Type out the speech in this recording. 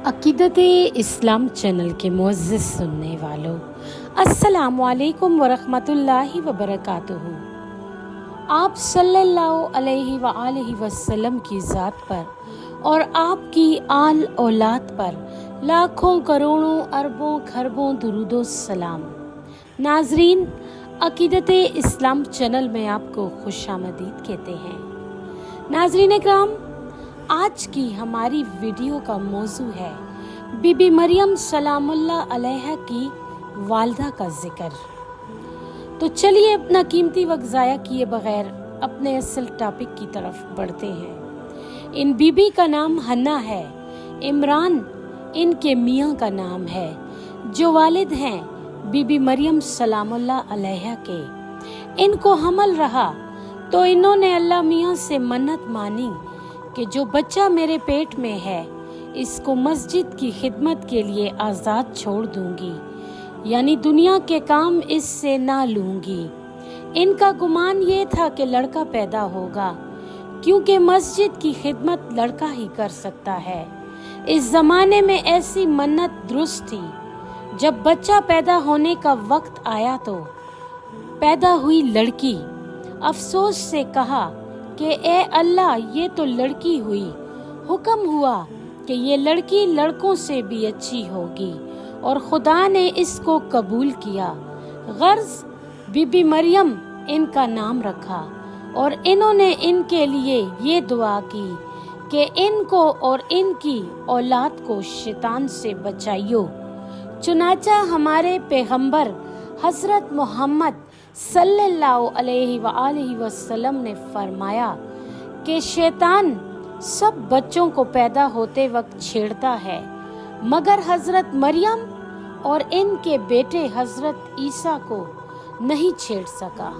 अकीदत-ए इस्लाम channel के मुअज़्ज़िज़ सुनने वालों, अस्सलामु अलैकुम वरहमतुल्लाहि वबरकातुहू। आप सल्लल्लाहु अलैहि वआलिहि वसल्लम की ज़ात पर और आपकी आल औलाद पर लाखों करोड़ों अरबों खरबों दुरूदो सलाम। नाज़रीन, अकीदत-ए इस्लाम चैनल में आपको खुशामदीद कहते हैं। नाज़रीन इकराम, आज की हमारी वीडियो का मौजू है बीबी मरियम सलामुल्लाह अलैहा की वालदा का जिक्र। तो चलिए अपना कीमती वक्त ज़ाया किए बगैर अपने असल टॉपिक की तरफ बढ़ते हैं। इन बीबी का नाम हन्ना है। इमरान इनके मियाँ का नाम है, जो वालिद हैं बीबी मरियम सलामुल्लाह अलैहा के। इनको हमल रहा तो इन्होंने अल्लाह मियाँ से मन्नत मानी कि जो बच्चा मेरे पेट में है इसको मस्जिद की खिदमत के लिए आज़ाद छोड़ दूंगी, यानी दुनिया के काम इससे ना लूंगी। इनका गुमान ये था कि लड़का पैदा होगा, क्योंकि मस्जिद की खिदमत लड़का ही कर सकता है। इस ज़माने में ऐसी मन्नत दुरुस्त थी। जब बच्चा पैदा होने का वक्त आया तो पैदा हुई लड़की। अफसोस से कहा कि ए अल्लाह, ये तो लड़की हुई। हुक्म हुआ कि ये लड़की लड़कों से भी अच्छी होगी, और खुदा ने इसको कबूल किया। गर्ज बीबी मरियम इनका नाम रखा, और इन्होंने इनके लिए ये दुआ की कि इनको और इनकी औलाद को शैतान से बचाइयो। चुनाचा हमारे पैगंबर हज़रत मोहम्मद सल्लल्लाहु अलैहि वआलिहि वसल्लम ने फरमाया कि शैतान सब बच्चों को पैदा होते वक्त छेड़ता है, मगर हज़रत मरियम और इनके बेटे हज़रत ईसा को नहीं छेड़ सका।